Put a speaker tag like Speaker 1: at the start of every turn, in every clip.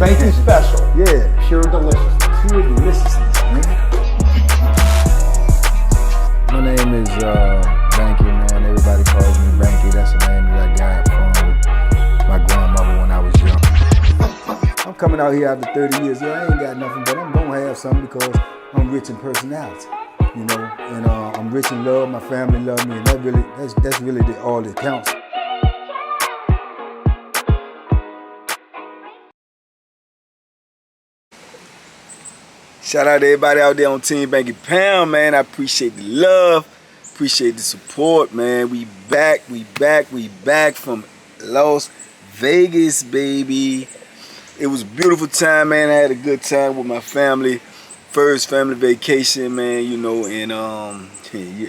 Speaker 1: Banky special.
Speaker 2: Yeah.
Speaker 1: Pure deliciousness.
Speaker 2: Pure deliciousness, man. My name is Banky, man. Everybody calls me Banky. That's the name that I got from my grandmother when I was young. I'm coming out here after 30 years. Yeah, I ain't got nothing, but I'm gonna have something because I'm rich in personality, you know, and I'm rich in love. My family love me, and that's really all that counts. Shout out to everybody out there on Team Banky Pound, man. I appreciate the love, appreciate the support, man. We back from Las Vegas, baby. It was a beautiful time, man. I had a good time with my family. First family vacation, man, you know, and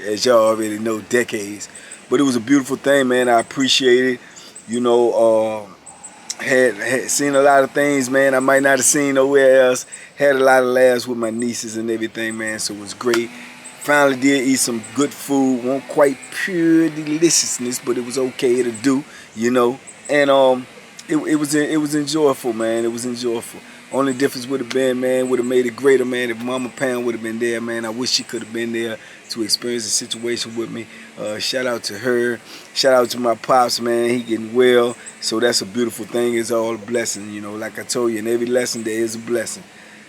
Speaker 2: as y'all already know, decades. But it was a beautiful thing, man. I appreciate it. You know, had seen a lot of things, man, I might not have seen nowhere else. Had a lot of laughs with my nieces and everything, man, so it was great. Finally did eat some good food. Won't quite pure deliciousness, but it was okay to do, you know. And it was enjoyable, man. It was enjoyable. Only difference would have been, man, would have made it greater, man, if Mama Pound would have been there, man. I wish she could have been there to experience the situation with me. Shout out to her. Shout out to my pops, man. He getting well. So that's a beautiful thing. It's all a blessing, you know. Like I told you, in every lesson there is a blessing.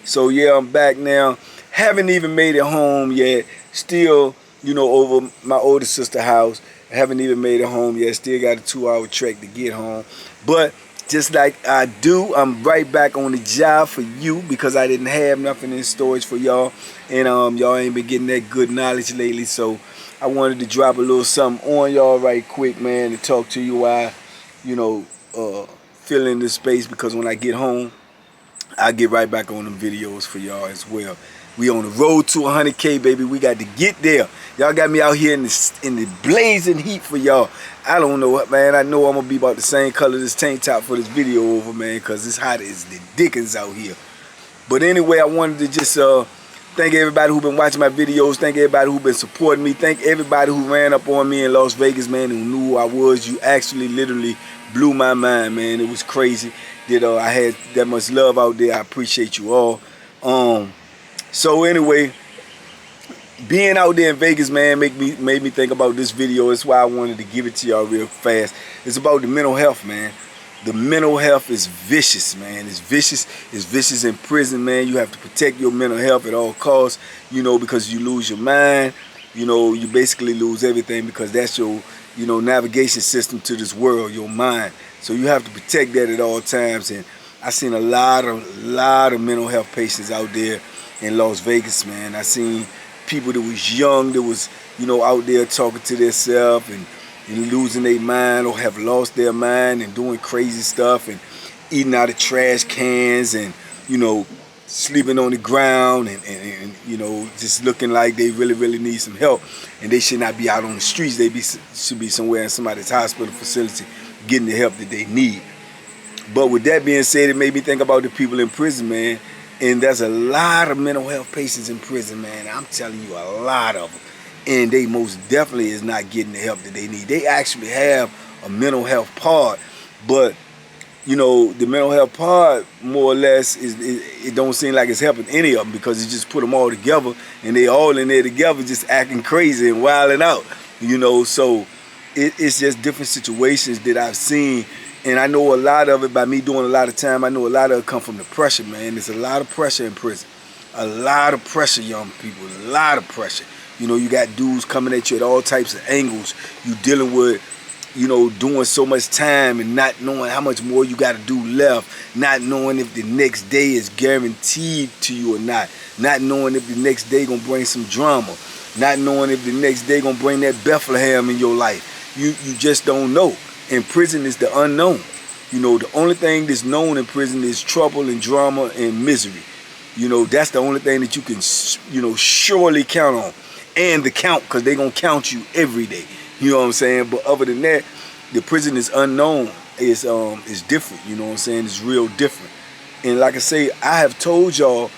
Speaker 2: So yeah, I'm back now. Haven't even made it home yet. Still, you know, over my older sister's house. Haven't even made it home yet. Still got a 2-hour trek to get home. But just like I do, I'm right back on the job for you because I didn't have nothing in storage for y'all. And y'all ain't been getting that good knowledge lately. So I wanted to drop a little something on y'all right quick, man, to talk to you while, you know, fill in this space, because when I get home, I'll get right back on them videos for y'all as well. We on the road to 100K, baby. We got to get there. Y'all got me out here in the blazing heat for y'all. I don't know what, man. I know I'm going to be about the same color this tank top for this video over, man, because it's hot as the dickens out here. But anyway, I wanted to just thank everybody who been watching my videos. Thank everybody who been supporting me. Thank everybody who ran up on me in Las Vegas, man, who knew who I was. You actually literally blew my mind, man. It was crazy that I had that much love out there. I appreciate you all. So anyway, being out there in Vegas, man, made me think about this video. That's why I wanted to give it to y'all real fast. It's about the mental health, man. The mental health is vicious, man. It's vicious. It's vicious in prison, man. You have to protect your mental health at all costs, you know, because you lose your mind. You know, you basically lose everything because that's your, you know, navigation system to this world, your mind. So you have to protect that at all times. And I seen a lot of mental health patients out there in Las Vegas, man. I seen people that was young, that was, you know, out there talking to themselves and losing their mind or have lost their mind and doing crazy stuff and eating out of trash cans and, you know, sleeping on the ground and you know, just looking like they really need some help, and they should not be out on the streets. They should be somewhere in somebody's hospital facility getting the help that they need. But with that being said, it made me think about the people in prison, man. And there's a lot of mental health patients in prison, man. I'm telling you, a lot of them. And they most definitely is not getting the help that they need. They actually have a mental health part, but you know, the mental health part, more or less, it don't seem like it's helping any of them, because it just put them all together, and they all in there together just acting crazy and wilding out, you know. So it's just different situations that I've seen, and I know a lot of it by me doing a lot of time. I know a lot of it come from the pressure, man. There's a lot of pressure in prison. A lot of pressure, young people, a lot of pressure. You know, you got dudes coming at you at all types of angles. You dealing with, you know, doing so much time and not knowing how much more you got to do left, not knowing if the next day is guaranteed to you or not knowing if the next day gonna bring some drama, not knowing if the next day gonna bring that Bethlehem in your life. You just don't know. And prison is the unknown. You know, the only thing that's known in prison is trouble and drama and misery. You know, that's the only thing that you can, you know, surely count on. And the count, because they're gonna count you every day. You know what I'm saying? But other than that, the prison is unknown. It's different. You know what I'm saying? It's real different. And like I say, I have told y'all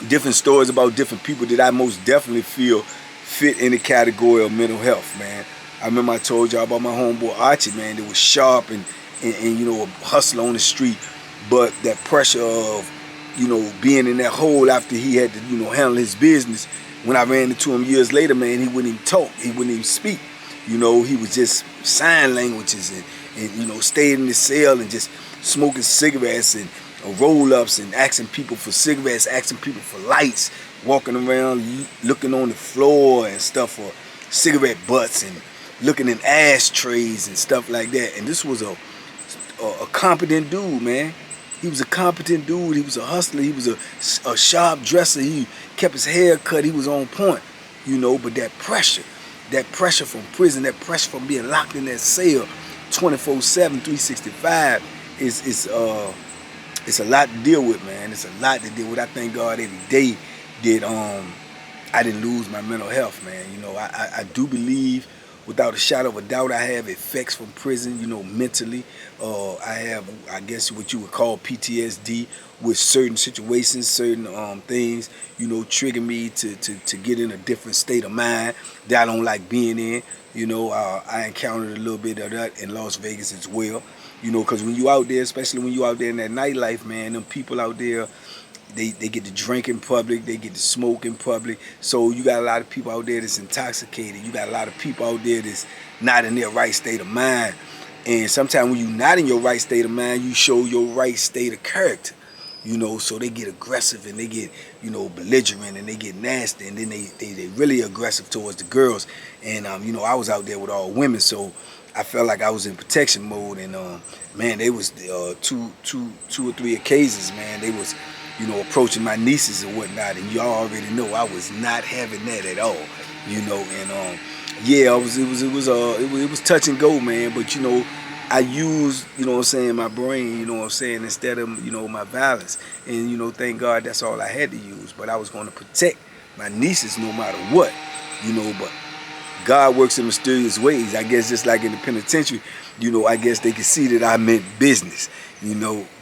Speaker 2: different stories about different people that I most definitely feel fit in the category of mental health, man. I remember I told y'all about my homeboy Archie, man, that was sharp and you know, a hustler on the street. But that pressure of, being in that hole after he had to, handle his business. When I ran into him years later, man, he wouldn't even talk. He wouldn't even speak. He was just sign languages and stayed in the cell and just smoking cigarettes and roll-ups and asking people for cigarettes, asking people for lights, walking around looking on the floor and stuff for cigarette butts and looking in ashtrays and stuff like that. And this was a competent dude, man. He was a competent dude. He was a hustler. He was a sharp dresser. He kept his hair cut. He was on point, But that pressure from prison, that pressure from being locked in that cell 24/7, 365 it's a lot to deal with, man. It's a lot to deal with. I thank God every day that I didn't lose my mental health, man. I do believe, without a shadow of a doubt, I have effects from prison, mentally. I have, I guess, what you would call PTSD with certain situations, certain things, trigger me to get in a different state of mind that I don't like being in. I encountered a little bit of that in Las Vegas as well. Because when you out there, especially when you out there in that nightlife, man, them people out there, they get to drink in public, they get to smoke in public. So you got a lot of people out there that's intoxicated. You got a lot of people out there that's not in their right state of mind. And sometimes when you're not in your right state of mind, you show your right state of character. So they get aggressive and they get, belligerent and they get nasty, and then they really aggressive towards the girls. And, I was out there with all women, so I felt like I was in protection mode. And, man, they was two or three occasions, man, they was, approaching my nieces and whatnot. And y'all already know I was not having that at all, And, yeah, it was touch and go, man. But, I used, my brain, instead of, my violence. And, thank God that's all I had to use. But I was going to protect my nieces no matter what, but God works in mysterious ways. I guess just like in the penitentiary, I guess they could see that I meant business,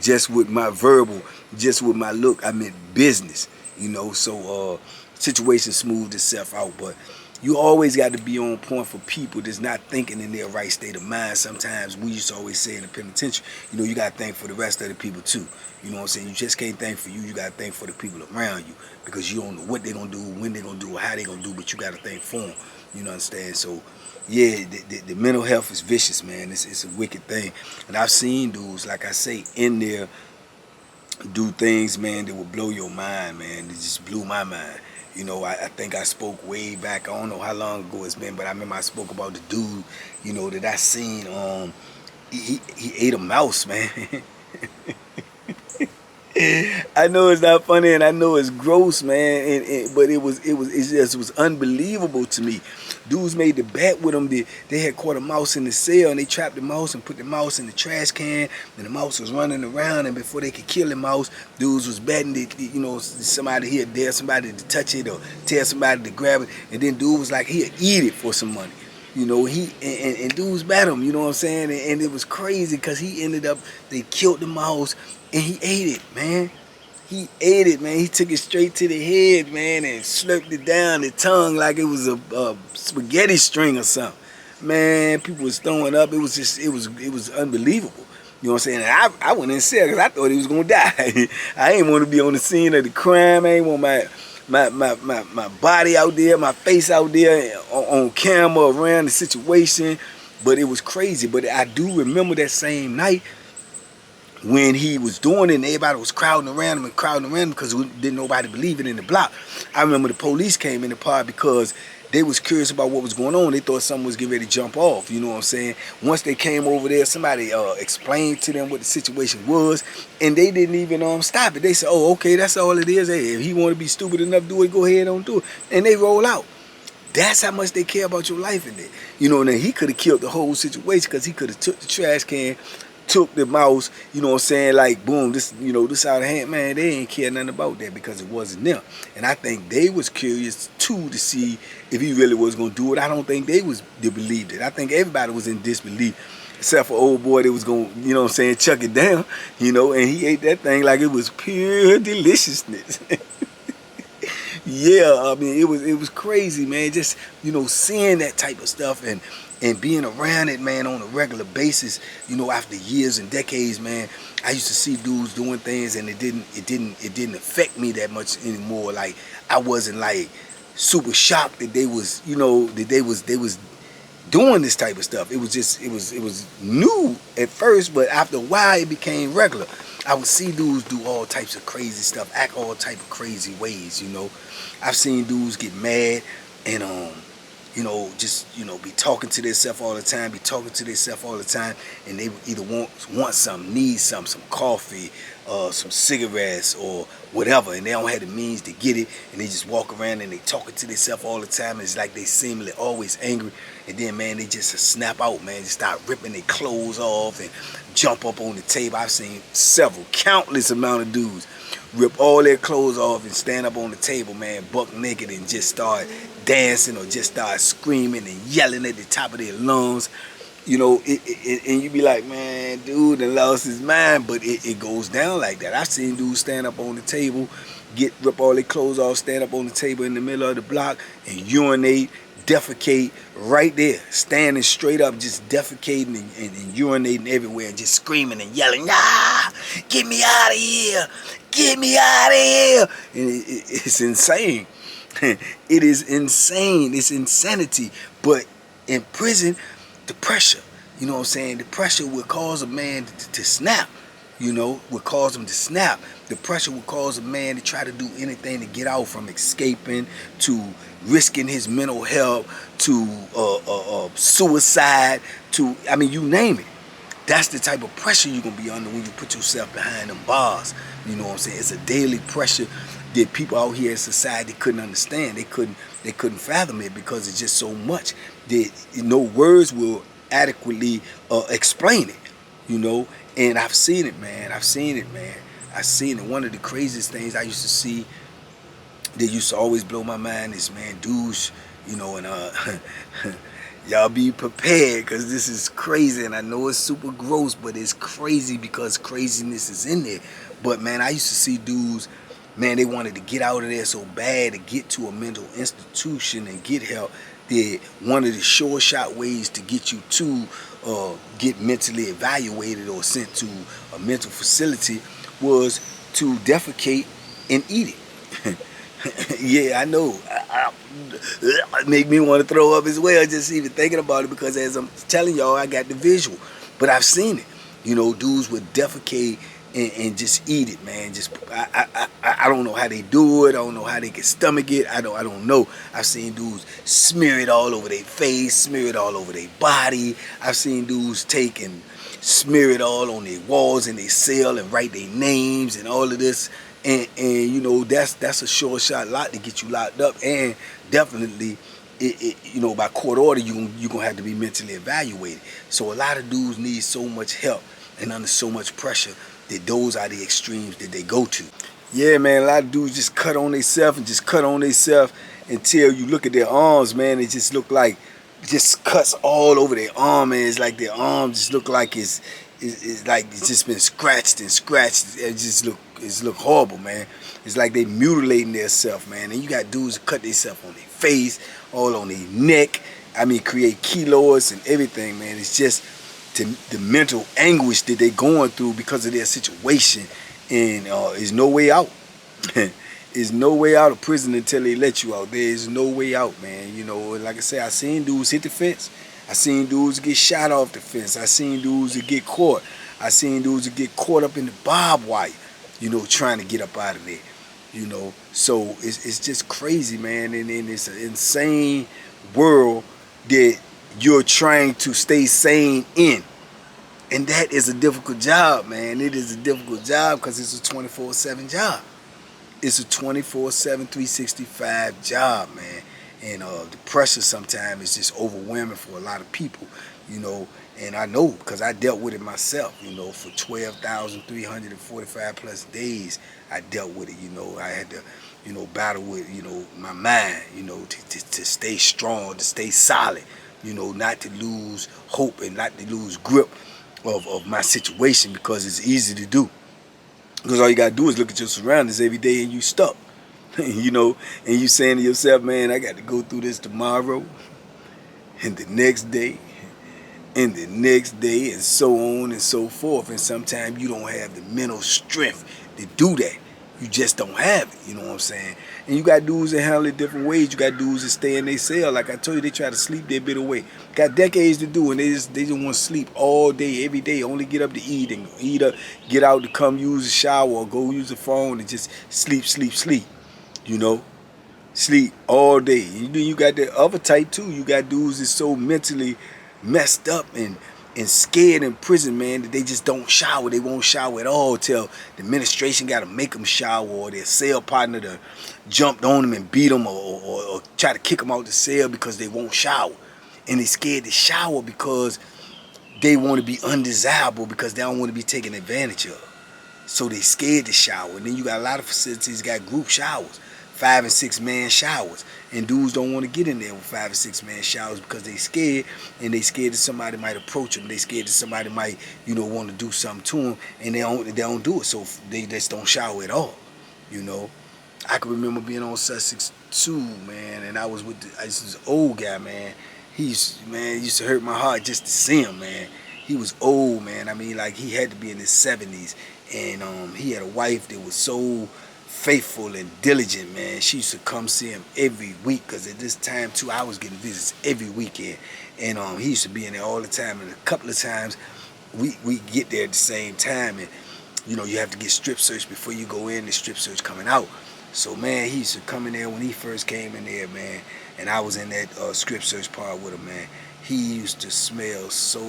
Speaker 2: just with my verbal, just with my look, I meant business, so situation smoothed itself out. But you always got to be on point for people that's not thinking in their right state of mind. Sometimes we used to always say in the penitentiary, you got to think for the rest of the people too. You just can't think for you. You got to think for the people around you, because you don't know what they're going to do, when they're going to do, or how they're going to do, but you got to think for them. Understand? So, yeah, the mental health is vicious, man. It's a wicked thing. And I've seen dudes, like I say, in there do things, man, that will blow your mind, man. It just blew my mind. I think I spoke way back, I don't know how long ago it's been, but I remember I spoke about the dude, that I seen, he ate a mouse, man. I know it's not funny and I know it's gross, man, but it just was unbelievable to me. Dudes made the bet with them. They had caught a mouse in the cell and they trapped the mouse and put the mouse in the trash can, and the mouse was running around, and before they could kill the mouse, dudes was betting that, somebody here dare somebody to touch it or tell somebody to grab it, and then dude was like, he'll eat it for some money. And dudes bet him, you know what I'm saying? And it was crazy because he ended up, they killed the mouse and he ate it, man. He ate it, man. He took it straight to the head, man, and slurped it down the tongue like it was a spaghetti string or something. Man, people was throwing up. It was just, it was unbelievable. You know what I'm saying? And I went in cell because I thought he was going to die. I ain't want to be on the scene of the crime. I ain't want my body out there, my face out there on camera around the situation. But it was crazy. But I do remember that same night when he was doing it and everybody was crowding around him because didn't nobody believe it in the block. I remember the police came in the pod because they was curious about what was going on. They thought something was getting ready to jump off, you know what I'm saying? Once they came over there, somebody explained to them what the situation was, and they didn't even stop it. They said, oh, okay, that's all it is. Hey, if he want to be stupid enough to do it, go ahead and do it. And they roll out. That's how much they care about your life in there. And then he could have killed the whole situation because he could have took the trash can, took the mouse, you know what I'm saying, like, boom, this out of hand. Man, they ain't care nothing about that because it wasn't them. And I think they was curious, too, to see if he really was going to do it. I don't think they believed it. I think everybody was in disbelief, except for old boy that was going to, you know what I'm saying, chuck it down, and he ate that thing like it was pure deliciousness. Yeah, I mean, it was crazy, man. Just, you know, seeing that type of stuff and being around it, man, on a regular basis. You know, after years and decades, man, I used to see dudes doing things, and it didn't affect me that much anymore. Like, I wasn't like super shocked that they was, you know, that they was doing this type of stuff. It was just, it was new at first, but after a while it became regular. I would see dudes do all types of crazy stuff, act all type of crazy ways, you know. I've seen dudes get mad and you know, just, you know, be talking to themselves all the time, and they would either want something, need something, some coffee, some cigarettes or whatever, and they don't have the means to get it, and they just walk around and they talking to themselves all the time, and it's like they seemingly always angry, and then, man, they just snap out, man, just start ripping their clothes off and jump up on the table. I've seen countless amount of dudes rip all their clothes off and stand up on the table, man, buck naked, and just start dancing or just start screaming and yelling at the top of their lungs. You know, and you be like, man, dude done lost his mind, but it goes down like that. I've seen dudes stand up on the table, rip all their clothes off, stand up on the table in the middle of the block and urinate, defecate right there, standing straight up, just defecating and urinating everywhere and just screaming and yelling, ah, get me out of here, get me out of here. And it's insane. It is insane. It's insanity. But in prison, the pressure, you know what I'm saying? The pressure would cause a man to snap, you know, would cause him to snap. The pressure would cause a man to try to do anything to get out, from escaping to risking his mental health to suicide to, I mean, you name it. That's the type of pressure you're going to be under when you put yourself behind them bars. You know what I'm saying? It's a daily pressure that people out here in society couldn't understand. They couldn't fathom it, because it's just so much that no words will adequately explain it, you know. And I've seen it, man. I've seen it. One of the craziest things I used to see that used to always blow my mind is, man, dudes, you know, and y'all be prepared, because this is crazy, and I know it's super gross, but it's crazy because craziness is in there. But, man, I used to see dudes, man, they wanted to get out of there so bad, to get to a mental institution and get help, that one of the sure shot ways to get you to get mentally evaluated or sent to a mental facility was to defecate and eat it. Yeah, I know. It make me want to throw up as well, just even thinking about it, because as I'm telling y'all, I got the visual. But I've seen it. You know, dudes would defecate and just eat it, man. Just I don't know how they do it. I don't know how they can stomach it. I don't know. I've seen dudes smear it all over their face, smear it all over their body. I've seen dudes take and smear it all on their walls in their cell and write their names and all of this. And you know, that's a sure shot lot to get you locked up, and definitely you know, by court order you're gonna have to be mentally evaluated. So a lot of dudes need so much help and under so much pressure that those are the extremes that they go to. Yeah, man, a lot of dudes just cut on themselves until you look at their arms, man. It just look like just cuts all over their arm, man. It's like their arm just look like it's like it's just been scratched and scratched. It's look horrible, man. It's like they mutilating themselves, man. And you got dudes that cut themselves on their face, all on their neck. I mean, create keloids and everything, man. It's just the mental anguish that they're going through because of their situation, and there's no way out. There's no way out of prison until they let you out. There's no way out, man. You know, like I said, I seen dudes hit the fence. I seen dudes get shot off the fence. I seen dudes that get caught. I seen dudes that get caught up in the barbed wire, you know, trying to get up out of there, you know. So it's just crazy, man, and it's an insane world that you're trying to stay sane in. And that is a difficult job, man. It is a difficult job because it's a 24/7 job. It's a 24/7, 365 job, man. And the pressure sometimes is just overwhelming for a lot of people, you know. And I know because I dealt with it myself, you know, for 12,345 plus days. I dealt with it, you know. I had to, you know, battle with, you know, my mind, you know, to stay strong, to stay solid, you know, not to lose hope and not to lose grip of my situation, because it's easy to do. Because all you got to do is look at your surroundings every day and you stuck. you know, and you saying to yourself, man, I got to go through this tomorrow and the next day and the next day and so on and so forth. And sometimes you don't have the mental strength to do that. You just don't have it, you know what I'm saying? And you got dudes that handle it different ways. You got dudes that stay in their cell. Like I told you, they try to sleep their bit away. Got decades to do, and they just want to sleep all day, every day. Only get up to eat and eat up, get out to come use a shower or go use the phone and just sleep, sleep, sleep, you know? Sleep all day. You got the other type too. You got dudes that's so mentally messed up and scared in prison, man, that they just don't shower. They won't shower at all till the administration got to make them shower, or their cell partner to jumped on them and beat them, or try to kick them out the cell because they won't shower. And they scared to shower because they want to be undesirable, because they don't want to be taken advantage of. So they scared to shower. And then you got a lot of facilities got group showers, 5 and 6 man showers, and dudes don't want to get in there with 5 and 6 man showers because they scared, and they scared that somebody might approach them. They scared that somebody might, you know, want to do something to them, and they don't do it. So they just don't shower at all, you know. I can remember being on Sussex 2, man, and I was with this old guy, man. He used to hurt my heart just to see him, man. He was old, man. I mean, like, he had to be in his 70s, and he had a wife that was so faithful and diligent, man. She used to come see him every week, because at this time too, I was getting visits every weekend, and he used to be in there all the time. And a couple of times we get there at the same time, and you know, you have to get strip searched before you go in. The strip search coming out. So man, he used to come in there when he first came in there, man, and I was in that strip search part with him, man. He used to smell so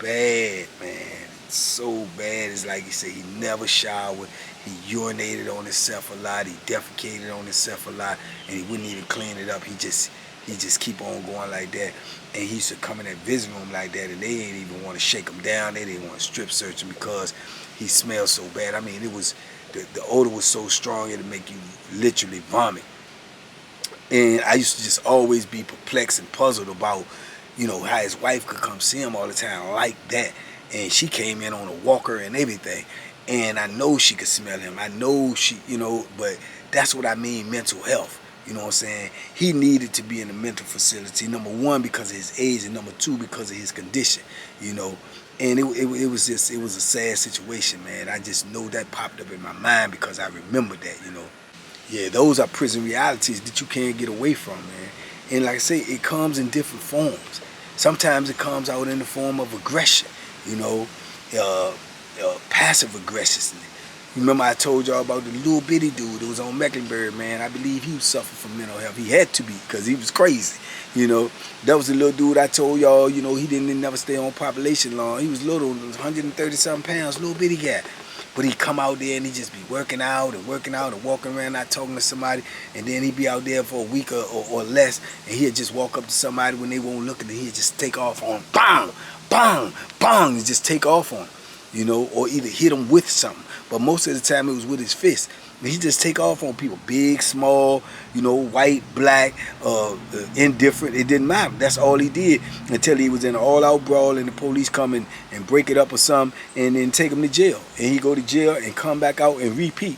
Speaker 2: bad, man, so bad. It's like he said, he never showered. He urinated on himself a lot. He defecated on himself a lot, and he wouldn't even clean it up. He just keep on going like that. And he used to come in that visiting room like that, and they didn't even want to shake him down. They didn't want to strip search him because he smelled so bad. I mean, it was the odor was so strong it'd make you literally vomit. And I used to just always be perplexed and puzzled about, you know, how his wife could come see him all the time like that. And she came in on a walker and everything. And I know she could smell him. I know she, you know, but that's what I mean, mental health. You know what I'm saying? He needed to be in a mental facility, number one, because of his age, and number two, because of his condition, you know. And it was a sad situation, man. I just know that popped up in my mind because I remember that, you know. Yeah, those are prison realities that you can't get away from, man. And like I say, it comes in different forms. Sometimes it comes out in the form of aggression, you know, passive aggression. Remember I told y'all about the little bitty dude that was on Mecklenburg, man. I believe he was suffering from mental health. He had to be, because he was crazy, you know. That was the little dude I told y'all, you know, he didn't never stay on population long. He was little, 130-something pounds, little bitty guy. But he'd come out there and he'd just be working out and walking around, not talking to somebody. And then he'd be out there for a week or less, and he'd just walk up to somebody when they won't look at him. He'd just take off on him. Bang, bang, bang, and just take off on him, you know, or either hit him with something. But most of the time it was with his fist. And he just take off on people, big, small, you know, white, black, indifferent. It didn't matter. That's all he did until he was in an all-out brawl and the police come and break it up or something, and then take him to jail. And he go to jail and come back out and repeat.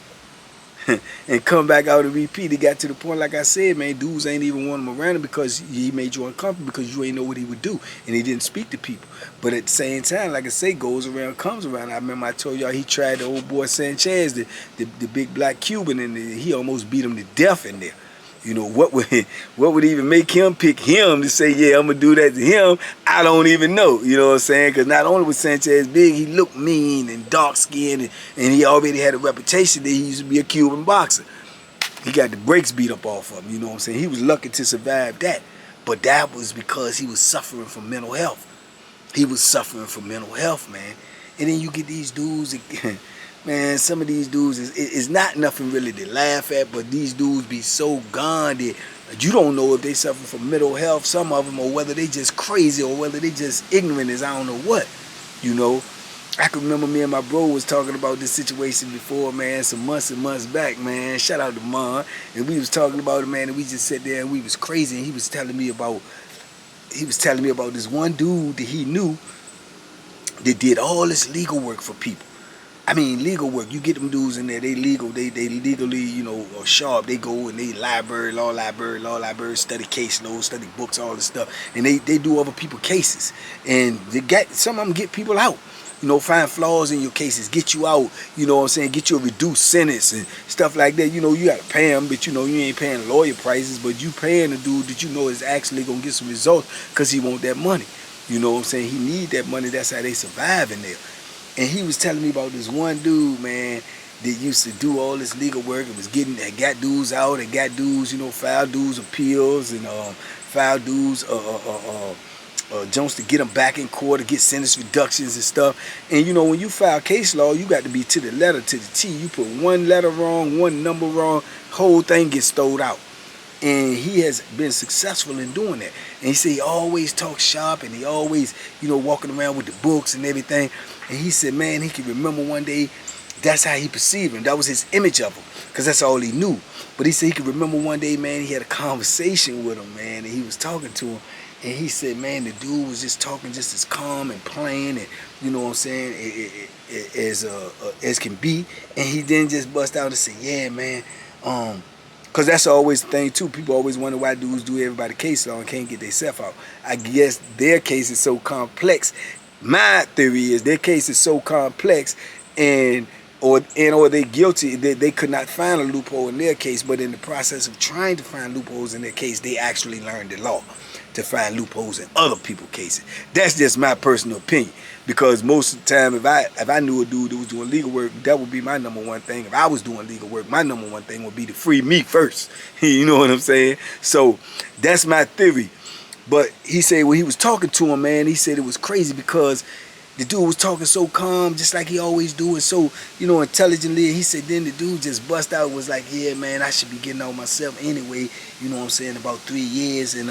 Speaker 2: And come back out and repeat. It got to the point, like I said, man, dudes ain't even want him around him because he made you uncomfortable, because you ain't know what he would do, and he didn't speak to people. But at the same time, like I say, goes around, comes around. I remember I told y'all he tried the old boy Sanchez, the big black Cuban, and he almost beat him to death in there. You know, what would even make him pick him to say, yeah, I'm going to do that to him? I don't even know, you know what I'm saying? Because not only was Sanchez big, he looked mean and dark-skinned, and he already had a reputation that he used to be a Cuban boxer. He got the brakes beat up off of him, you know what I'm saying? He was lucky to survive that. But that was because he was suffering from mental health. He was suffering from mental health, man. And then you get these dudes that, man, some of these dudes is not nothing really to laugh at, but these dudes be so gone that you don't know if they suffer from mental health, some of them, or whether they just crazy, or whether they just ignorant as I don't know what, you know. I can remember me and my bro was talking about this situation before, man, some months and months back, man. Shout out to Mon. And we was talking about it, man, and we just sat there and we was crazy, and he was telling me about this one dude that he knew that did all this legal work for people. I mean, legal work. You get them dudes in there. They legal. They legally, you know, are sharp. They go and they law library, study case laws, study books, all this stuff, and they do other people's cases, and they get some of them get people out. You know, find flaws in your cases, get you out. You know what I'm saying? Get you a reduced sentence and stuff like that. You know, you got to pay them, but you know you ain't paying lawyer prices, but you paying a dude that you know is actually gonna get some results because he want that money. You know what I'm saying? He need that money. That's how they survive in there. And he was telling me about this one dude, man, that used to do all this legal work and was got dudes out and got dudes, you know, file dudes appeals and file dudes Jones to get them back in court to get sentence reductions and stuff. And you know, when you file case law, you got to be to the letter, to the T. You put one letter wrong, one number wrong, whole thing gets stowed out. And he has been successful in doing that. And he said he always talks sharp and he always, you know, walking around with the books and everything. And he said, man, he can remember one day, that's how he perceived him. That was his image of him, because that's all he knew. But he said he could remember one day, man, he had a conversation with him, man, and he was talking to him. And he said, man, the dude was just talking just as calm and plain and, you know what I'm saying, as can be. And he then just bust out and said, yeah, man, because that's always the thing, too. People always wonder why dudes do everybody case law and can't get themselves out. I guess their case is so complex. My theory is their case is so complex or they're guilty that they could not find a loophole in their case, but in the process of trying to find loopholes in their case, they actually learned the law to find loopholes in other people's cases. That's just my personal opinion, because most of the time, if I knew a dude that was doing legal work, that would be my number one thing. If I was doing legal work, my number one thing would be to free me first. You know what I'm saying? So that's my theory. But he said when he was talking to him, man, he said it was crazy because the dude was talking so calm, just like he always do, and so, you know, intelligently. He said then the dude just bust out, was like, yeah, man, I should be getting out myself anyway, you know what I'm saying, about 3 years, and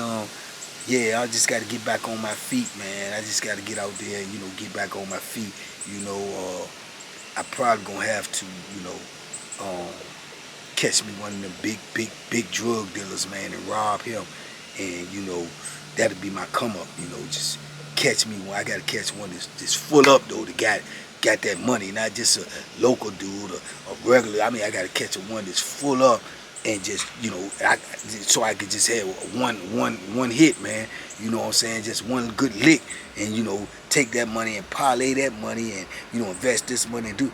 Speaker 2: yeah, I just got to get back on my feet, man. I just got to get out there and, you know, get back on my feet. You know, I probably going to have to, you know, catch me one of them big drug dealers, man, and rob him. And, you know, that'll be my come up, you know, just catch me. I got to catch one that's full up, though, that got that money, not just a local dude or a regular. I mean, I got to catch one that's full up. And just, you know, so I could just have one hit, man. You know what I'm saying? Just one good lick, and, you know, take that money and parlay that money, and, you know, invest this money and do.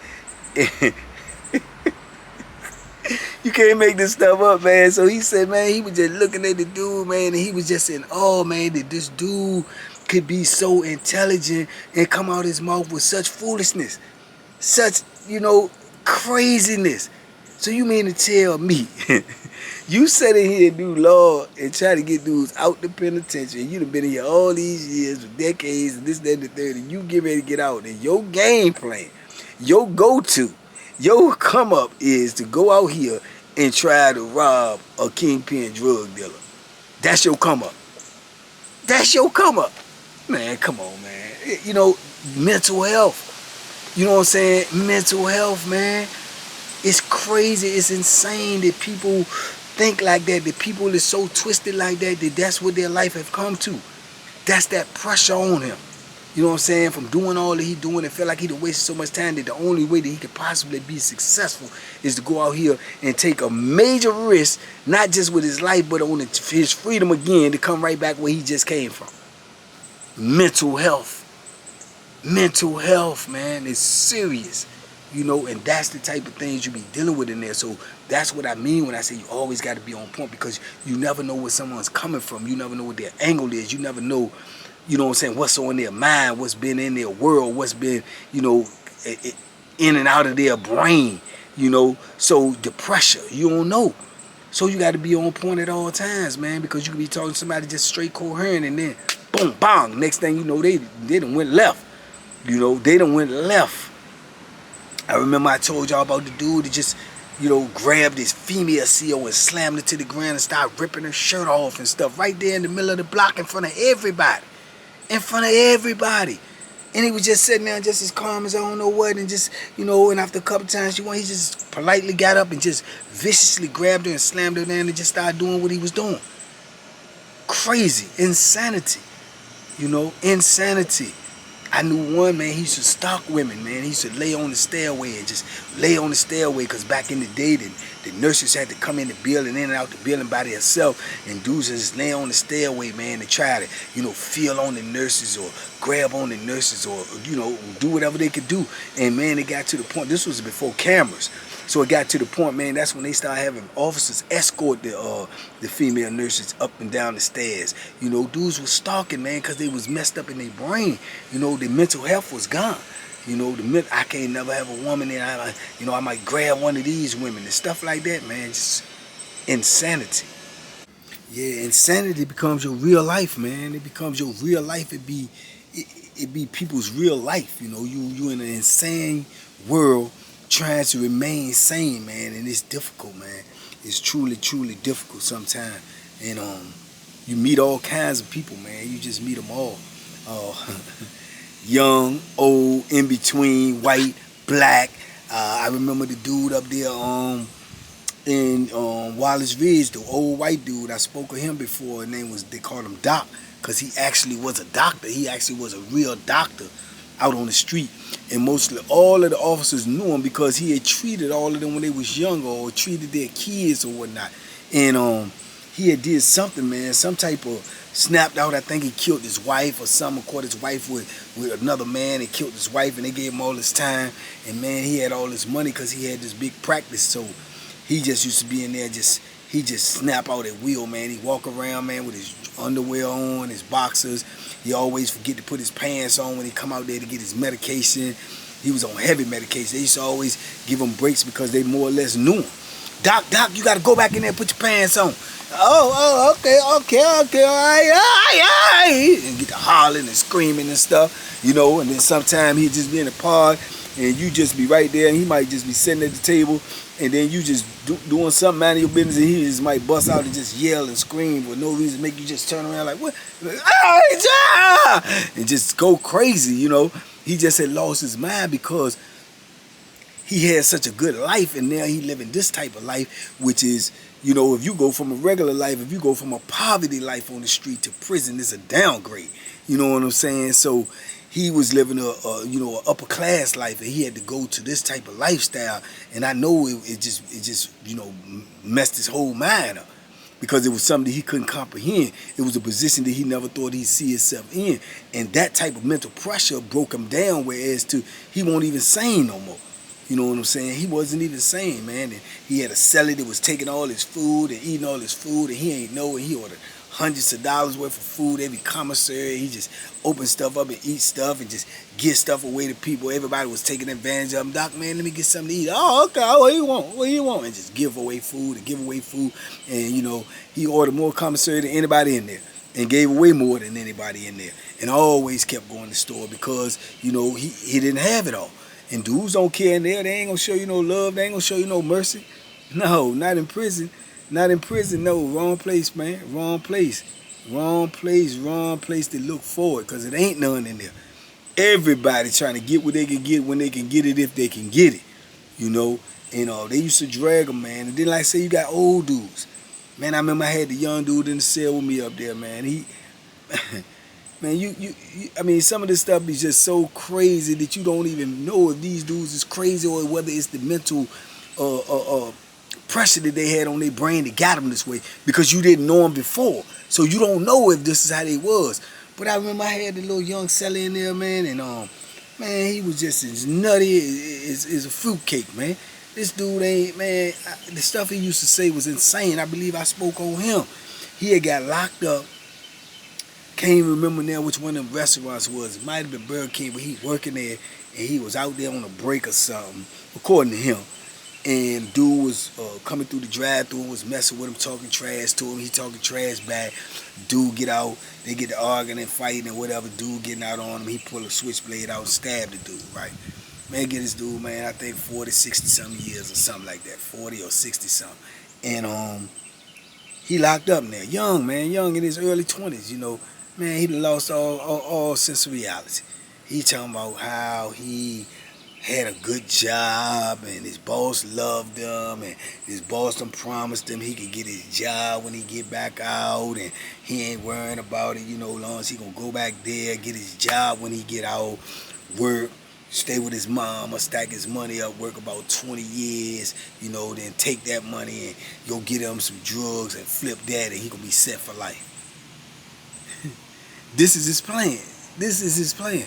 Speaker 2: You can't make this stuff up, man. So he said, man, he was just looking at the dude, man, and he was just in awe, man, that this dude could be so intelligent and come out his mouth with such foolishness, such, you know, craziness. So you mean to tell me, you sit in here and do law and try to get dudes out the penitentiary, you done been in here all these years, for decades, and this, that, and the third, and you get ready to get out, and your game plan, your go-to, your come-up is to go out here and try to rob a kingpin drug dealer. That's your come-up. That's your come-up. Man, come on, man. You know, mental health. You know what I'm saying? Mental health, man. It's crazy, it's insane that people think like that people is so twisted like that that's what their life have come to. That's that pressure on him. You know what I'm saying? From doing all that he doing and feel like he done wasted so much time that the only way that he could possibly be successful is to go out here and take a major risk, not just with his life, but on his freedom again to come right back where he just came from. Mental health. Mental health, man, is serious. You know, and that's the type of things you be dealing with in there. So that's what I mean when I say you always got to be on point, because you never know where someone's coming from. You never know what their angle is. You never know, you know what I'm saying, what's on their mind, what's been in their world, what's been, you know, in and out of their brain, you know. So the pressure, you don't know. So you got to be on point at all times, man, because you can be talking to somebody just straight coherent and then boom, bang. Next thing you know, they done went left. You know, they done went left. I remember I told y'all about the dude that just, you know, grabbed his female CO and slammed her to the ground and started ripping her shirt off and stuff right there in the middle of the block in front of everybody. In front of everybody. And he was just sitting there just as calm as I don't know what, and just, you know, and after a couple times he just politely got up and just viciously grabbed her and slammed her down and just started doing what he was doing. Crazy. Insanity. You know, insanity. I knew one, man, he used to stalk women, man. He used to lay on the stairway and just lay on the stairway, because back in the day, the nurses had to come in the building, in and out the building by themselves, and dudes just lay on the stairway, man, to try to, feel on the nurses or grab on the nurses or, do whatever they could do. And, man, it got to the point, this was before cameras. So it got to the point, man, that's when they started having officers escort the female nurses up and down the stairs. Dudes was stalking, man, because they was messed up in their brain. Their mental health was gone. I can't never have a woman, and I might grab one of these women and stuff like that, man. Just insanity. Yeah, insanity becomes your real life, man. It becomes your real life. It be people's real life. You in an insane world trying to remain sane, man, and it's difficult, man. It's truly, truly difficult sometimes. And you meet all kinds of people, man. You just meet them all. Young, old, in between, white, black. I remember the dude up there in Wallace Ridge, the old white dude. I spoke with him before. They called him Doc, because he actually was a doctor. He actually was a real doctor out on the street. And mostly all of the officers knew him because he had treated all of them when they was younger, or treated their kids or whatnot. And he had did something, man, some type of snapped out. I think he killed his wife or something, caught his wife with another man and killed his wife, and they gave him all his time. And, man, he had all this money because he had this big practice. So he just used to be in there, he just snap out at will, man. He walk around, man, with his underwear on, his boxers. He always forget to put his pants on when he come out there to get his medication. He was on heavy medication. They used to always give him breaks because they more or less knew him. Doc, you got to go back in there and put your pants on. Okay, all right. And get to hollering and screaming and stuff, And then sometimes he'd just be in the pod, and you just be right there, and he might just be sitting at the table, and then you just doing something out of your business, and he just might bust out and just yell and scream for no reason, make you just turn around like, what? And just go crazy, He just had lost his mind because he had such a good life, and now he living this type of life, which is, if you go from a regular life, if you go from a poverty life on the street to prison, it's a downgrade. You know what I'm saying? So he was living a upper class life, and he had to go to this type of lifestyle. And I know it just messed his whole mind up, because it was something that he couldn't comprehend. It was a position that he never thought he'd see himself in, and that type of mental pressure broke him down. Whereas he won't even sane no more. You know what I'm saying? He wasn't even sane, man. And he had a celly that was taking all his food and eating all his food, and he ain't know it. He ordered hundreds of dollars worth of food every commissary. He just opened stuff up and eat stuff and just give stuff away to people. Everybody was taking advantage of him. Doc, man, let me get something to eat. Oh, okay, what do you want? What do you want? And just give away food. And, he ordered more commissary than anybody in there, and gave away more than anybody in there. And always kept going to the store because, he didn't have it all. And dudes don't care in there. They ain't going to show you no love. They ain't going to show you no mercy. No, not in prison. Not in prison, no. Wrong place, man. Wrong place. Wrong place to look forward, because it ain't none in there. Everybody trying to get what they can get when they can get it, if they can get it. And they used to drag them, man. And then, like I say, you got old dudes. Man, I remember I had the young dude in the cell with me up there, man. He... Man, I mean, some of this stuff is just so crazy that you don't even know if these dudes is crazy or whether it's the mental pressure that they had on their brain that got them this way, because you didn't know them before. So you don't know if this is how they was. But I remember I had the little young seller in there, man, and man, he was just as nutty as a fruitcake, man. This dude ain't, man, the stuff he used to say was insane. I believe I spoke on him. He had got locked up. Can't even remember now which one of them restaurants was. It might have been Burger King, but he working there, and he was out there on a break or something, according to him. And dude was coming through the drive-thru and was messing with him, talking trash to him. He talking trash back. Dude get out. They get to arguing and fighting and whatever. Dude getting out on him. He pull a switchblade out and stab the dude, right? Man, get this dude, man, I think 40, 60-something years or something like that. 40 or 60-something. And he locked up now. Young, man. Young in his early 20s, Man, he done lost all sense of reality. He talking about how he had a good job, and his boss loved him, and his boss done promised him he could get his job when he get back out, and he ain't worrying about it, long as he gonna go back there, get his job when he get out, work, stay with his mom, or stack his money up, work about 20 years, then take that money and go get him some drugs and flip that, and he gonna be set for life. This is his plan. This is his plan.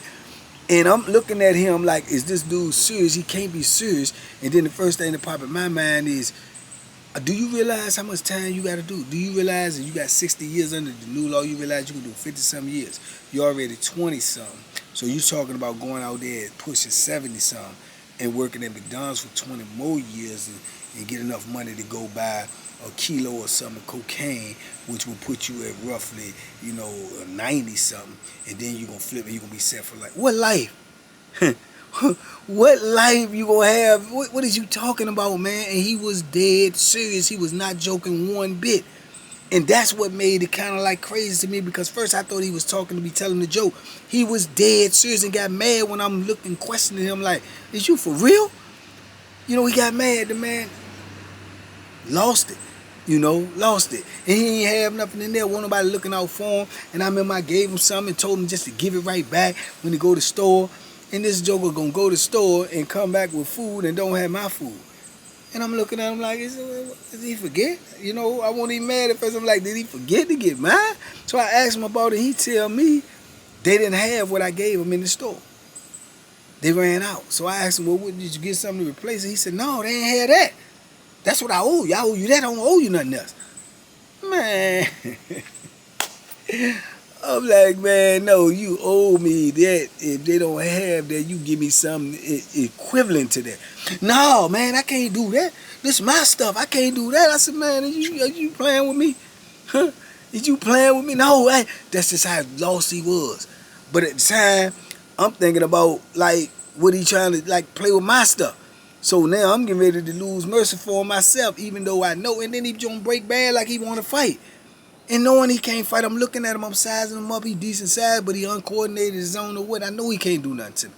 Speaker 2: And I'm looking at him like, is this dude serious? He can't be serious. And then the first thing that pop in my mind is, do you realize how much time you got to do? Do you realize that you got 60 years under the new law? You realize you can do 50-some years. You're already 20-something. So you're talking about going out there and pushing 70-something and working at McDonald's for 20 more years and get enough money to go buy a kilo or something of cocaine, which will put you at roughly, 90-something, and then you're going to flip and you're going to be set for life. What life? What life you going to have? What is you talking about, man? And he was dead serious. He was not joking one bit. And that's what made it kind of like crazy to me, because first I thought he was talking to me, telling the joke. He was dead serious and got mad when I'm looking, questioning him like, is you for real? He got mad. The man lost it. Lost it. And he ain't have nothing in there. Wasn't nobody looking out for him. And I remember I gave him something and told him just to give it right back when he go to the store. And this joker gonna go to the store and come back with food and don't have my food. And I'm looking at him like, did he forget? I won't even mad at first. I'm like, did he forget to get mine? So I asked him about it. He tell me they didn't have what I gave him in the store. They ran out. So I asked him, well, did you get something to replace it? He said, no, they ain't had that. That's what I owe you. I owe you that. I don't owe you nothing else. Man. I'm like, man, no, you owe me that. If they don't have that, you give me something equivalent to that. No, man, I can't do that. This is my stuff. I can't do that. I said, man, are you playing with me? Huh? Is you playing with me? No, that's just how lost he was. But at the time, I'm thinking about, like, what he trying to, like, play with my stuff. So now I'm getting ready to lose mercy for myself, even though I know. And then he gonna break bad like he want to fight. And knowing he can't fight, I'm looking at him, I'm sizing him up. He decent size, but he uncoordinated his own or what. I know he can't do nothing to me.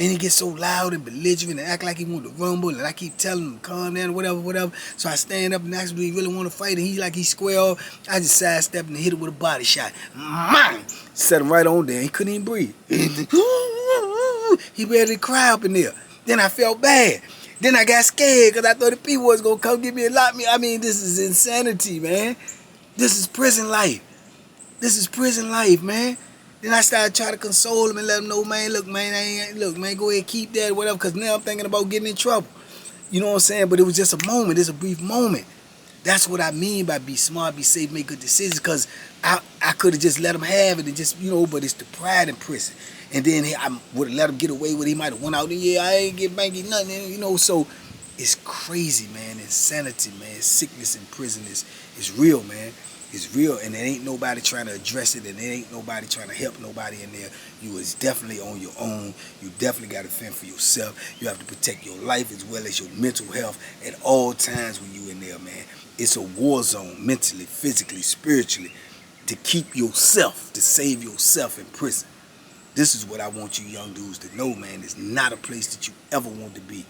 Speaker 2: And he gets so loud and belligerent and act like he want to rumble. And I keep telling him to calm down, whatever. So I stand up and ask him, do he really want to fight? And he like he square off. I just sidestep and hit him with a body shot. Set him right on there. He couldn't even breathe. He ready to cry up in there. Then I felt bad. Then I got scared because I thought the people was going to come get me and lock me. I mean, this is insanity, man. This is prison life. This is prison life, man. Then I started trying to console him and let him know, man, look, man, go ahead, keep that, whatever, because now I'm thinking about getting in trouble. You know what I'm saying? But it was just a moment. It's a brief moment. That's what I mean by be smart, be safe, make good decisions, because I could have just let him have it and just, but it's the pride in prison. And then I would have let him get away with it. He might have went out and, I ain't get Banky nothing, so it's crazy, man. Insanity, man. Sickness in prison is real, man. It's real, and there ain't nobody trying to address it, and there ain't nobody trying to help nobody in there. You is definitely on your own. You definitely got to fend for yourself. You have to protect your life as well as your mental health at all times when you in there, man. It's a war zone, mentally, physically, spiritually, to keep yourself, to save yourself in prison. This is what I want you young dudes to know, man. It's not a place that you ever want to be.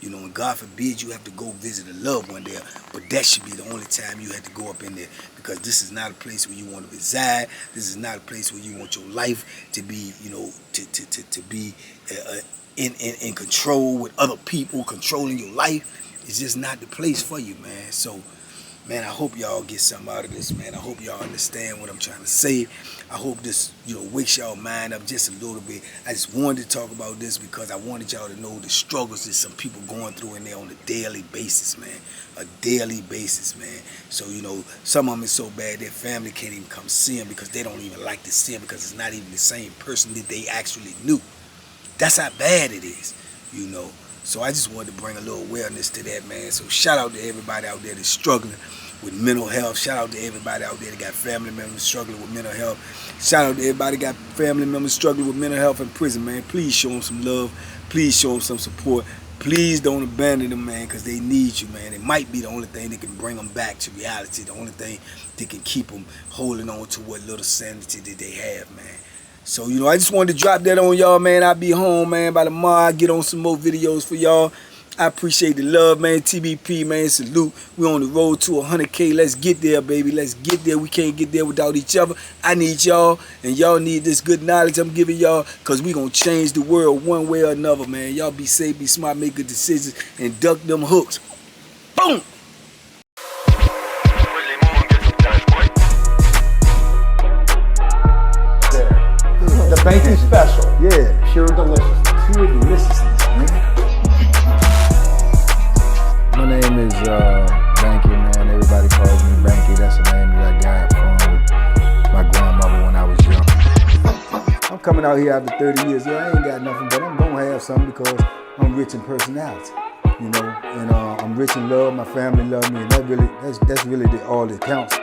Speaker 2: And God forbid you have to go visit a loved one there, but that should be the only time you have to go up in there, because this is not a place where you want to reside. This is not a place where you want your life to be, to be in control with other people, controlling your life. It's just not the place for you, man. So, man, I hope y'all get something out of this, man. I hope y'all understand what I'm trying to say. I hope this, wakes y'all mind up just a little bit. I just wanted to talk about this because I wanted y'all to know the struggles that some people going through in there on a daily basis, man. A daily basis, man. So, some of them is so bad their family can't even come see them because they don't even like to see them because it's not even the same person that they actually knew. That's how bad it is, So I just wanted to bring a little awareness to that, man. So shout out to everybody out there that's struggling with mental health. Shout out to everybody out there that got family members struggling with mental health. Shout out to everybody that got family members struggling with mental health in prison, man. Please show them some love. Please show them some support. Please don't abandon them, man, because they need you, man. It might be the only thing that can bring them back to reality. The only thing that can keep them holding on to what little sanity that they have, man. So, you know, I just wanted to drop that on y'all, man. I'll be home, man. By tomorrow, I'll get on some more videos for y'all. I appreciate the love, man. TBP, man, salute. We on the road to 100K. Let's get there, baby. Let's get there. We can't get there without each other. I need y'all, and y'all need this good knowledge I'm giving y'all, because we going to change the world one way or another, man. Y'all be safe, be smart, make good decisions, and duck them hooks. Boom!
Speaker 1: The Banky special.
Speaker 2: Yeah.
Speaker 1: Pure deliciousness.
Speaker 2: Pure deliciousness, man. My name is Banky, man. Everybody calls me Banky. That's the name that I got from my grandmother when I was young. I'm coming out here after 30 years. Yeah, I ain't got nothing, but I'm gonna have something because I'm rich in personality, you know, and I'm rich in love. My family love me, and that's really all that counts.